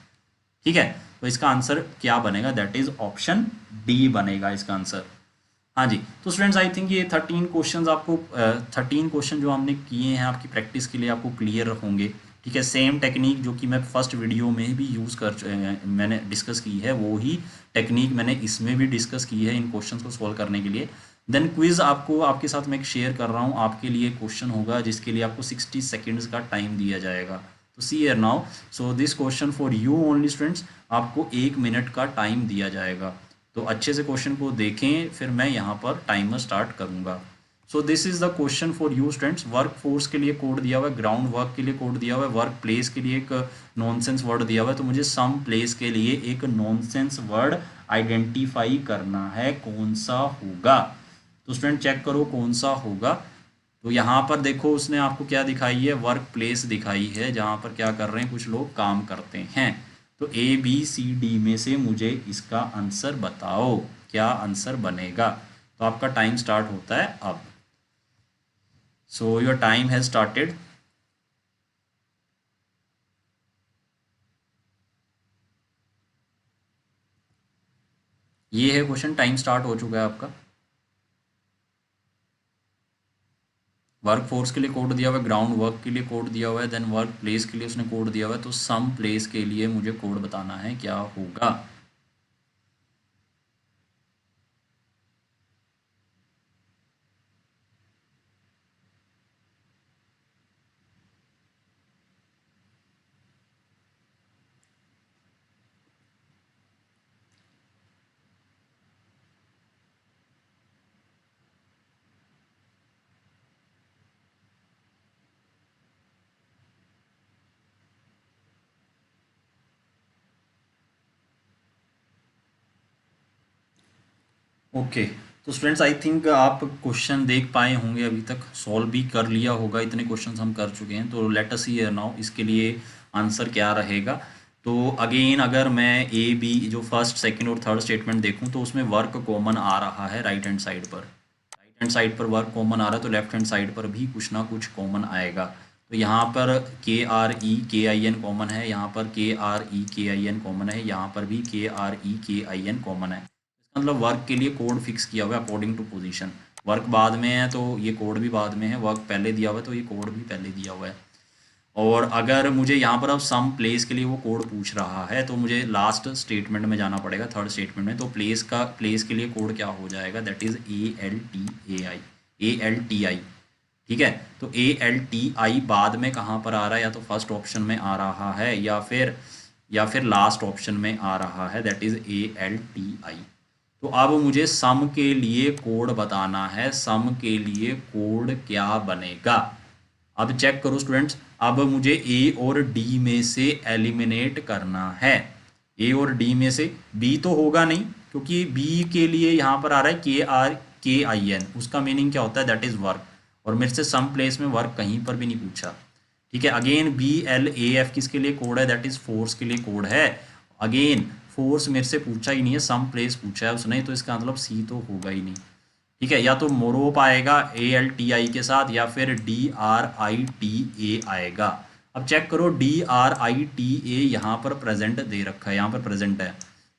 ठीक है, तो इसका आंसर क्या बनेगा, दैट इज ऑप्शन डी बनेगा इसका आंसर। हाँ जी, तो स्टूडेंट्स आई थिंक ये 13 क्वेश्चंस आपको 13 क्वेश्चन जो हमने किए हैं आपकी प्रैक्टिस के लिए आपको क्लियर होंगे। ठीक है, सेम टेक्निक जो कि मैं फर्स्ट वीडियो में भी यूज़ मैंने डिस्कस की है, वो ही टेक्निक मैंने इसमें भी डिस्कस की है इन क्वेश्चंस को सॉल्व करने के लिए। देन क्विज आपको आपके साथ मैं शेयर कर रहा हूँ, आपके लिए क्वेश्चन होगा जिसके लिए आपको 60 सेकेंड्स का टाइम दिया जाएगा। तो see here now, so this question for you only students, आपको 1 मिनट का टाइम दिया जाएगा। तो अच्छे से क्वेश्चन को देखें, फिर मैं यहाँ पर टाइमर स्टार्ट करूँगा। सो this is the question for you students. Work force के लिए कोड दिया हुआ है, ग्राउंड वर्क के लिए कोड दिया हुआ है, वर्क प्लेस के लिए एक नॉनसेंस वर्ड दिया हुआ है। तो मुझे सम प्लेस के लिए एक नॉनसेंस वर्ड आइडेंटिफाई करना है, कौन सा होगा। तो स्टूडेंट चेक करो कौन सा होगा। तो यहाँ पर देखो उसने आपको क्या दिखाई है, वर्क प्लेस दिखाई है, जहाँ पर क्या कर रहे हैं, कुछ लोग काम करते हैं। तो ए बी सी डी में से मुझे इसका आंसर बताओ, क्या आंसर बनेगा। तो आपका टाइम स्टार्ट होता है अब। So your time has started. ये है क्वेश्चन, टाइम स्टार्ट हो चुका है आपका। वर्क फोर्स के लिए कोड दिया हुआ है, ग्राउंड वर्क के लिए कोड दिया हुआ है, देन वर्क प्लेस के लिए उसने कोड दिया हुआ है। तो सम प्लेस के लिए मुझे कोड बताना है, क्या होगा। ओके, तो स्टूडेंट्स आई थिंक आप क्वेश्चन देख पाए होंगे, अभी तक सॉल्व भी कर लिया होगा, इतने क्वेश्चंस हम कर चुके हैं। तो लेट अस सी नाउ इसके लिए आंसर क्या रहेगा। तो अगेन अगर मैं ए बी जो फर्स्ट सेकंड और थर्ड स्टेटमेंट देखूं, तो उसमें वर्क कॉमन आ रहा है राइट हैंड साइड पर। राइट हैंड साइड पर वर्क कॉमन आ रहा है, तो लेफ्ट हैंड साइड पर भी कुछ ना कुछ कॉमन आएगा। तो यहाँ पर के आर ई के आई एन कॉमन है, यहाँ पर के आर ई के आई एन कॉमन है, यहाँ पर भी के आर ई के आई एन कॉमन है। मतलब वर्क के लिए कोड फिक्स किया हुआ है अकॉर्डिंग टू पोजीशन। वर्क बाद में है तो ये कोड भी बाद में है, वर्क पहले दिया हुआ है तो ये कोड भी पहले दिया हुआ है। और अगर मुझे यहाँ पर अब सम प्लेस के लिए वो कोड पूछ रहा है, तो मुझे लास्ट स्टेटमेंट में जाना पड़ेगा, थर्ड स्टेटमेंट में। तो प्लेस के लिए कोड क्या हो जाएगा, दैट इज ALTAI। ठीक है, तो ALTI बाद में कहाँ पर आ रहा है, या तो फर्स्ट ऑप्शन में आ रहा है या फिर लास्ट ऑप्शन में आ रहा है, दैट इज ALTI। तो अब मुझे सम के लिए कोड बताना है, सम के लिए कोड क्या बनेगा। अब चेक करो स्टूडेंट्स, अब मुझे ए और डी में से एलिमिनेट करना है। ए और डी में से बी तो होगा नहीं, क्योंकि बी के लिए यहाँ पर आ रहा है KRKIN, उसका मीनिंग क्या होता है, दैट इज वर्क। और मेरे से सम प्लेस में वर्क कहीं पर भी नहीं पूछा। ठीक है, अगेन BLAF किसके लिए कोड है, दैट इज फोर्स के लिए कोड है। अगेन फोर्स मेरे से पूछा ही नहीं है, सम प्लेस पूछा है उसने, तो इसका मतलब सी तो होगा ही नहीं। ठीक है, या तो मोरोप आएगा ALTI के साथ, या फिर DRITA आएगा। अब चेक करो, DRITA यहाँ पर प्रेजेंट दे रखा है, यहाँ पर प्रेजेंट है।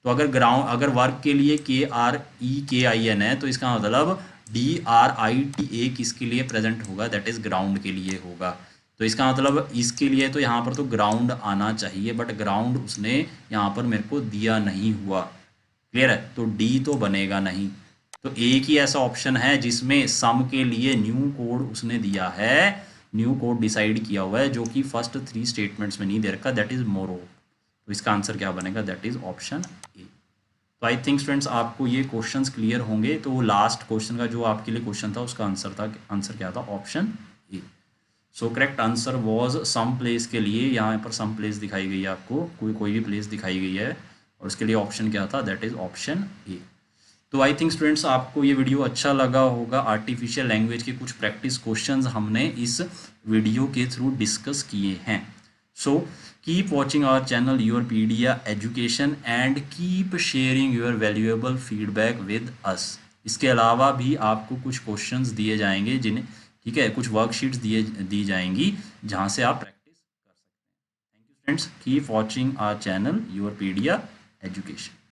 तो अगर वर्क के लिए KREKIN है, तो इसका मतलब DRITA किसके लिए प्रेजेंट होगा, दैट इज ग्राउंड के लिए होगा। तो इसका मतलब इसके लिए तो यहाँ पर तो ग्राउंड आना चाहिए, बट ग्राउंड उसने यहाँ पर मेरे को दिया नहीं हुआ। क्लियर है, तो डी तो बनेगा नहीं। तो एक ही ऐसा ऑप्शन है जिसमें सम के लिए न्यू कोड उसने दिया है, न्यू कोड डिसाइड किया हुआ है, जो कि फर्स्ट 3 स्टेटमेंट्स में नहीं दे रखा, दैट इज मोरो। तो इसका आंसर क्या बनेगा, दैट इज ऑप्शन ए। तो आई थिंक स्टूडेंट्स आपको ये क्वेश्चंस क्लियर होंगे। तो लास्ट क्वेश्चन का जो आपके लिए क्वेश्चन था, उसका आंसर क्या था, option A. So correct answer was some place के लिए, यहाँ पर सम प्लेस दिखाई गई है आपको, कोई भी प्लेस दिखाई गई है, और उसके लिए ऑप्शन क्या था, दैट इज ऑप्शन ए। तो आई थिंक स्टूडेंट्स आपको ये वीडियो अच्छा लगा होगा। आर्टिफिशियल लैंग्वेज के कुछ प्रैक्टिस क्वेश्चंस हमने इस वीडियो के थ्रू डिस्कस किए हैं। So keep watching our channel Yourpedia Education and keep sharing your valuable feedback with us. इसके अलावा भी आपको कुछ क्वेश्चंस दिए जाएंगे जिन्हें, ठीक है, कुछ वर्कशीट्स दी जाएंगी जहां से आप प्रैक्टिस कर सकते हैं। Thank you friends, keep watching our channel Yourpedia education.